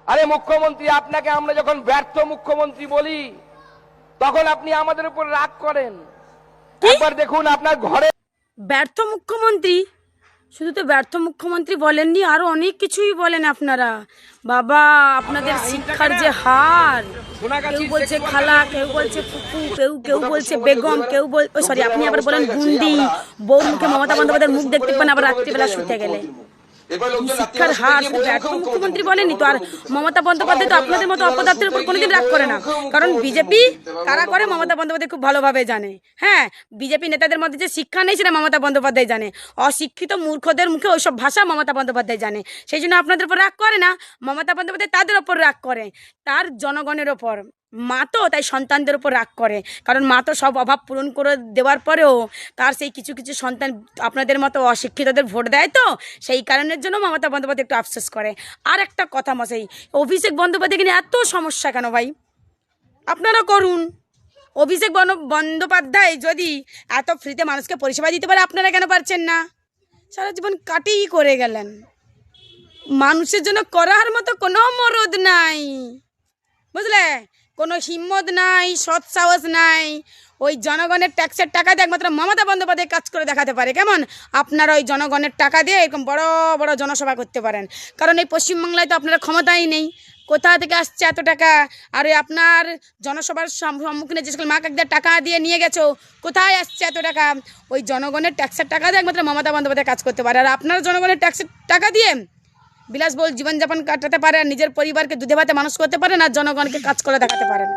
আরে মুখ্যমন্ত্রী, আপনাকে আমরা যখন ব্যর্থ মুখ্যমন্ত্রী বলি তখন আপনি আমাদের উপর রাগ করেন। একবার দেখুন আপনার ঘরে। ব্যর্থ মুখ্যমন্ত্রী? শুধু তো ব্যর্থ মুখ্যমন্ত্রী বলেননি, আরো অনেক কিছুই বলেন আপনারা। বাবা, আপনাদের শিক্ষার যে হার, কেউ বলছে খালা, কেউ বলছে ফুফু, কেউ বলছে বেগম, কেউ সরি আপনি আবার বলেন গুন্ডি। বউর মুখে মমতা বন্দ্যোপাধ্যায়ের মুখ দেখতে পান আবার রাত্রিবেলা শুতে গেলে। শিক্ষার হার শুধু ব্যর্থ মুখ্যমন্ত্রী বলেনি তো। আর মমতা বন্দ্যোপাধ্যায় তো আপনাদের মতো অপদার্থের উপর কোনোদিন রাগ করে না, কারণ বিজেপি কারা করে মমতা বন্দ্যোপাধ্যায় খুব ভালোভাবে জানে। হ্যাঁ, বিজেপি নেতাদের মধ্যে যে শিক্ষা নেই সেটা মমতা বন্দ্যোপাধ্যায় জানে। অশিক্ষিত মূর্খদের মুখে ওইসব ভাষা মমতা বন্দ্যোপাধ্যায় জানে। সেই জন্য আপনাদের উপর রাগ করে না, মমতা বন্দ্যোপাধ্যায় তাদের ওপর রাগ করে, তার জনগণের ওপর। মা তো তাই সন্তানদের উপর রাগ করে, কারণ মা তো সব অভাব পূরণ করে দেওয়ার পরেও তার সেই কিছু কিছু সন্তান আপনাদের মতো অশিক্ষিতদের ভোট দেয়, তো সেই কারণের জন্য মমতা বন্দ্যোপাধ্যায় একটু আফসোস করে। আর একটা কথা মশাই, অভিষেক বন্দ্যোপাধ্যায়কে নিয়ে এত সমস্যা কেন ভাই? আপনারা করুন। অভিষেক বন্দ্যোপাধ্যায় যদি এত ফ্রিতে মানুষকে পরিষেবা দিতে পারে, আপনারা কেন পারছেন না? সারা জীবন কাটিই করে গেলেন, মানুষের জন্য করার মতো কোনো মরদ নাই, বুঝলে? কোনো হিম্মত নাই, সৎ সাহস নাই। ওই জনগণের ট্যাক্সের টাকা দিয়ে একমাত্র মমতা বন্দ্যোপাধ্যায় কাজ করে দেখাতে পারে। কেমন? আপনারা ওই জনগণের টাকা দিয়ে এরকম বড় বড় জনসভা করতে পারেন, কারণ এই পশ্চিমবাংলায় তো আপনারা ক্ষমতাই নেই। কোথা থেকে আসছে এত টাকা? আর ওই আপনার জনসভার সম্মুখীনে যে সকল মা কাকদের টাকা দিয়ে নিয়ে গেছো, কোথায় আসছে এত টাকা? ওই জনগণের ট্যাক্সের টাকা দিয়ে একমাত্র মমতা বন্দ্যোপাধ্যায় কাজ করতে পারে। আর আপনারা জনগণের ট্যাক্সের টাকা দিয়ে বিলাসবহুল জীবনযাপন কাটাতে পারেন, নিজের পরিবারকে দুধে ভাতে মানুষ করতে পারেন, আর জনগণকে কাজ করে দেখাতে পারেন।